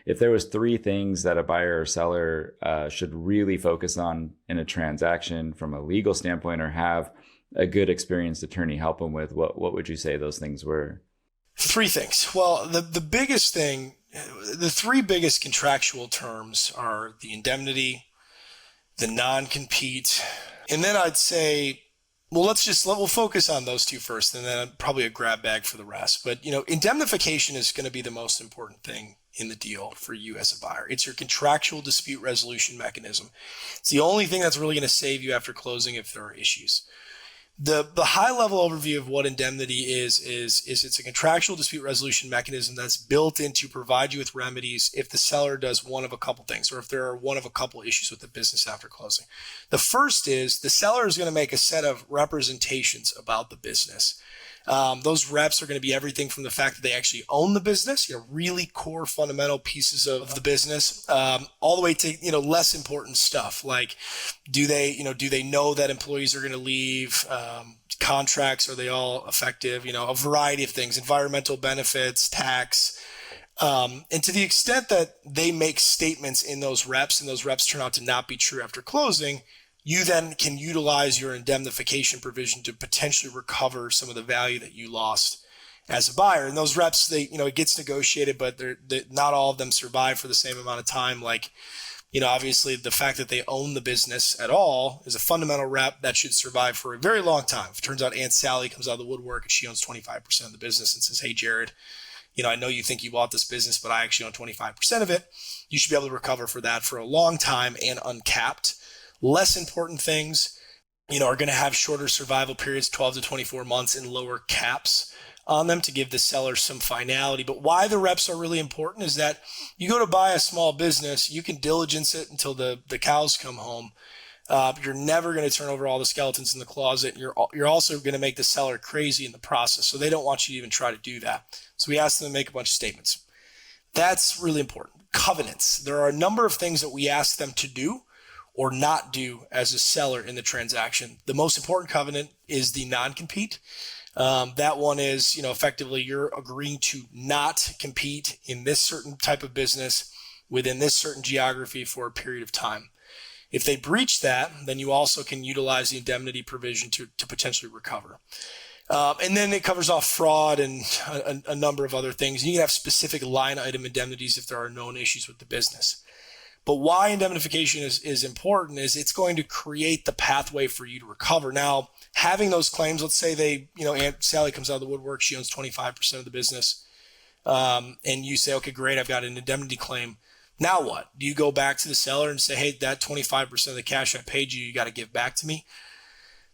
if there was three things that a buyer or seller should really focus on in a transaction from a legal standpoint, or have a good experienced attorney help them with, what would you say those things were? Three things. Well, the biggest thing, the three biggest contractual terms are the indemnity, the non-compete, and then I'd say, well, we'll focus on those two first, and then probably a grab bag for the rest. But, indemnification is going to be the most important thing in the deal for you as a buyer. It's your contractual dispute resolution mechanism. It's the only thing that's really going to save you after closing if there are issues. The high level overview of what indemnity is it's a contractual dispute resolution mechanism that's built in to provide you with remedies if the seller does one of a couple things, or if there are one of a couple issues with the business after closing. The first is the seller is going to make a set of representations about the business. Those reps are going to be everything from the fact that they actually own the business, really core fundamental pieces of the business, all the way to, less important stuff like, do they know that employees are going to leave, contracts, are they all effective, a variety of things, environmental benefits, tax. And to the extent that they make statements in those reps and those reps turn out to not be true after closing, you then can utilize your indemnification provision to potentially recover some of the value that you lost as a buyer. And those reps, it gets negotiated, but not all of them survive for the same amount of time. Like, obviously the fact that they own the business at all is a fundamental rep that should survive for a very long time. If it turns out Aunt Sally comes out of the woodwork and she owns 25% of the business and says, hey, Jared, I know you think you bought this business, but I actually own 25% of it. You should be able to recover for that for a long time and uncapped. Less important things, are going to have shorter survival periods, 12 to 24 months, and lower caps on them to give the seller some finality. But why the reps are really important is that you go to buy a small business, you can diligence it until the cows come home. You're never going to turn over all the skeletons in the closet. You're also going to make the seller crazy in the process. So they don't want you to even try to do that. So we ask them to make a bunch of statements. That's really important. Covenants. There are a number of things that we ask them to do or not do as a seller in the transaction. The most important covenant is the non-compete. That one is, effectively you're agreeing to not compete in this certain type of business within this certain geography for a period of time. If they breach that, then you also can utilize the indemnity provision to potentially recover. And then it covers off fraud and a number of other things. You can have specific line item indemnities if there are known issues with the business. But why indemnification is important is it's going to create the pathway for you to recover. Now, having those claims, let's say Aunt Sally comes out of the woodwork, she owns 25% of the business, and you say, okay, great, I've got an indemnity claim. Now what? Do you go back to the seller and say, hey, that 25% of the cash I paid you, you got to give back to me?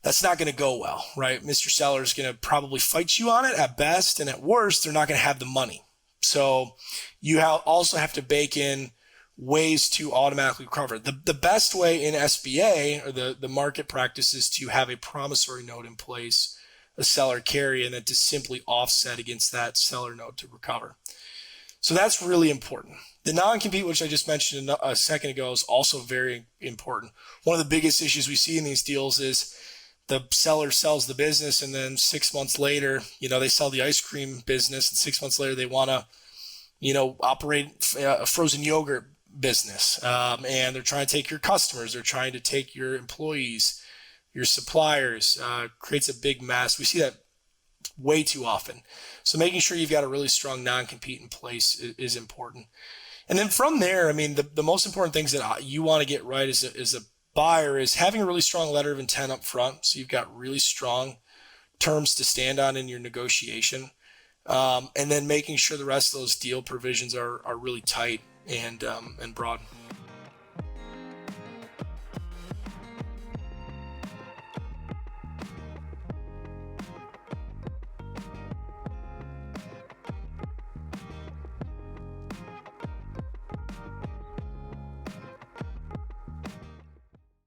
That's not going to go well, right? Mr. Seller is going to probably fight you on it at best, and at worst, they're not going to have the money. So you also have to bake in ways to automatically recover. The best way in SBA, or the market practice, is to have a promissory note in place, a seller carry, and then to simply offset against that seller note to recover. So that's really important. The non-compete, which I just mentioned a second ago, is also very important. One of the biggest issues we see in these deals is the seller sells the business, and then 6 months later, they sell the ice cream business, and 6 months later they want to, operate a frozen yogurt business, and they're trying to take your customers, they're trying to take your employees, your suppliers, creates a big mess. We see that way too often. So making sure you've got a really strong non-compete in place is important. And then from there, the most important things that you want to get right as a buyer is having a really strong letter of intent up front. So you've got really strong terms to stand on in your negotiation, and then making sure the rest of those deal provisions are really tight and broad.